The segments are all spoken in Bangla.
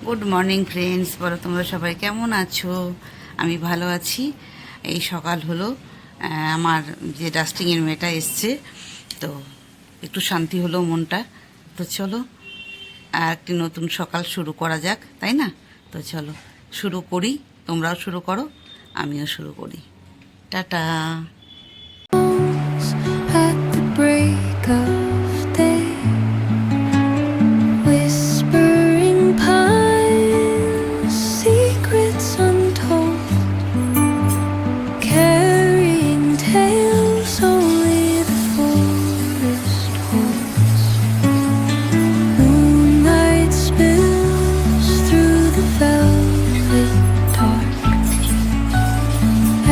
গুড মর্নিং ফ্রেন্ডস, বলো তোমরা সবাই কেমন আছো? আমি ভালো আছি। এই সকাল হলো, আমার যে ডাস্টিংয়ের মেয়েটা এসছে, তো একটু শান্তি হলো মনটা। তো চলো আর একটি নতুন সকাল শুরু করা যাক, তাই না? তো চলো শুরু করি, তোমরাও শুরু করো, আমিও শুরু করি। Tata. At the break of day, whispering pines, secrets untold, carrying tales only the forest holds. Moonlight spills through the velvet dark,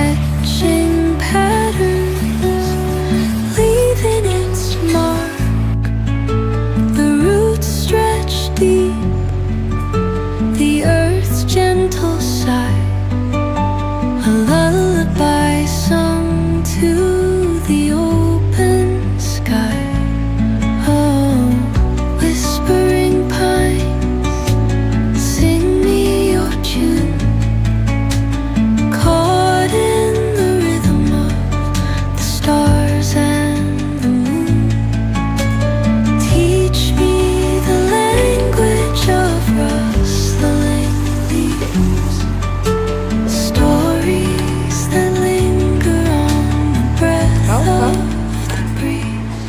etching patterns, leaving its mark. The roots stretch deep, the earth's gentle sigh, a lullaby sung to the open sky. Oh, whispering pines, sing me your tune, caught in the rhythm of the stars and the moon. Teach me the language of rustling leaves, stories that linger on the breath of the breeze.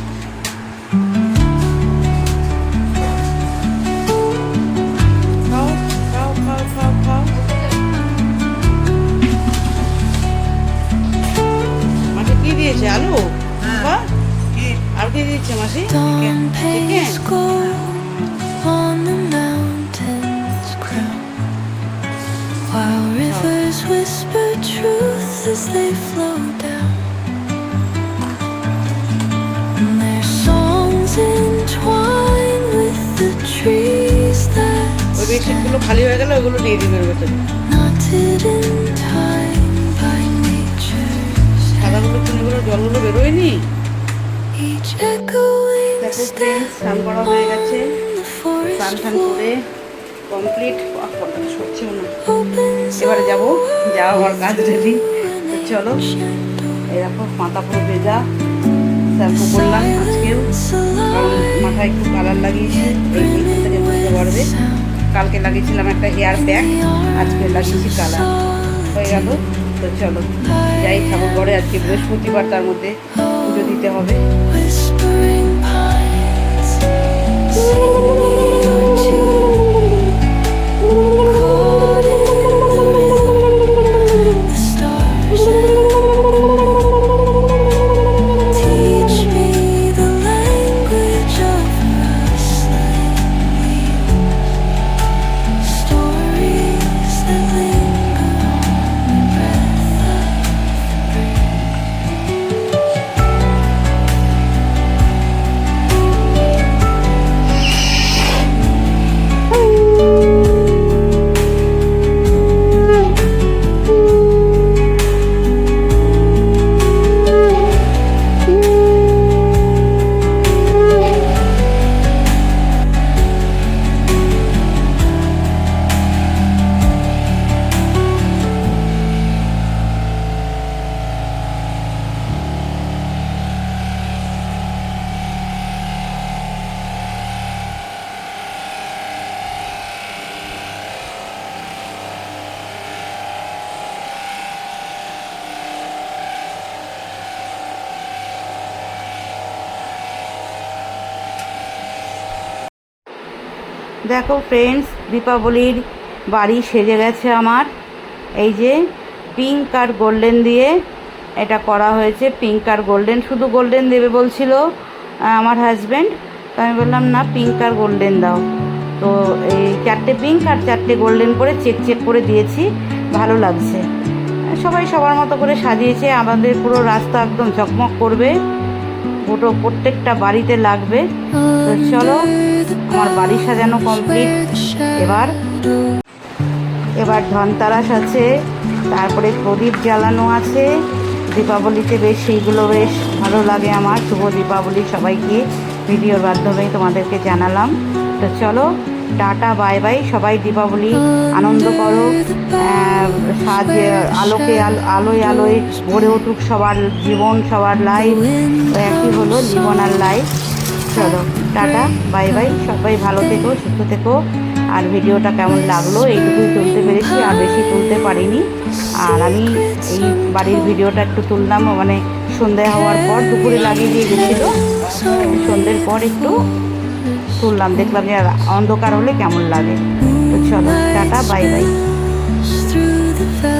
খাও খাও খাও খাও খাও। মাসি কি দিয়েছে? আলু? বাহ! আর কি দিয়েছে মাসি? Dawn pays gold on the mountain's crown, while rivers whisper truth as they flow down. And their songs entwine with the trees that ওই বেডশিটগুলো খালি হয়ে গেলে ওইগুলো দিয়ে দিবে ওর ভেতরে। knotted in time by nature's সাদাগুলো চুলগুলো জলগুলো বেরোয়নি। each echoing দেখো step ফ্রেন্ডস, স্নান করা হয়ে গেছে। on the forest স্নান টান floor করে কমপ্লিট। কতটা সরছেও না। opens এবারে যাবো, যা আমার কাজ রেডি। তো an চলো, ancient door. এই দেখো মাথা পুরো ভেজা, শ্যাম্পু করলাম আজকেও, কারণ মাথায় একটু কালার লাগিয়েছি, এই এইখান থেকে বুঝতে পারবে। কালকে লাগিয়েছিলাম একটা হেয়ার প্যাক, আজকে লাগিয়েছি কালার। হয়ে গেল। তো চলো যাই ঠাকুর ঘরে, আজকে বৃহস্পতিবার, তার মধ্যে পুজো দিতে হবে। Whispering pines, sing me your tune, caught in the rhythm of the stars and teach me the language of rustling leaves, stories that linger on the breath of the breeze. দেখো ফ্রেন্ডস, দীপাবলির বাড়ি সেজে গেছে আমার। এই যে পিঙ্ক আর গোল্ডেন দিয়ে এটা করা হয়েছে। পিঙ্ক আর গোল্ডেন, শুধু গোল্ডেন দেবে বলছিল আমার হাজব্যান্ড, তো আমি বললাম না, পিঙ্ক আর গোল্ডেন দাও। তো এই 4টে পিঙ্ক আর 4টে গোল্ডেন করে চেক চেক করে দিয়েছি, ভালো লাগছে। সবাই সবার মতো করে সাজিয়েছে। আমাদের puro রাস্তা একদম ঝকমক করবে, পুরো প্রত্যেকটা বাড়িতে লাগবে। তো চলো, আমার বাড়ি সাজানো কমপ্লিট। এবার ধনতেরাস আছে, তারপরে প্রদীপ জ্বালানো আছে। দীপাবলিতে বেশ সেইগুলো বেশ ভালো লাগে আমার। শুভ দীপাবলি সবাইকে ভিডিওর মাধ্যমে তোমাদেরকে জানালাম। তো চলো টাটা বাই বাই। সবাই দীপাবলি আনন্দ করো, সাজে আলোকে আলোয় আলোয় ভরে উঠুক সবার জীবন, সবার লাইফ। একই হলো জীবন আর লাইফ। চলো টাটা বাই বাই, সবাই ভালো থেকো, সুস্থ থেকো। আর ভিডিওটা কেমন লাগলো এইটুকুই তুলতে পেরেছি, আর বেশি তুলতে পারিনি। আর আমি এই বাড়ির ভিডিওটা একটু তুললাম, মানে সন্ধে হওয়ার পর, দুপুরে লাগিয়ে দিয়ে গেছিলো, সন্ধ্যের পর একটু তুললাম, দেখলাম যে অন্ধকার হলে কেমন লাগে। তো চলো tata bye bye. through the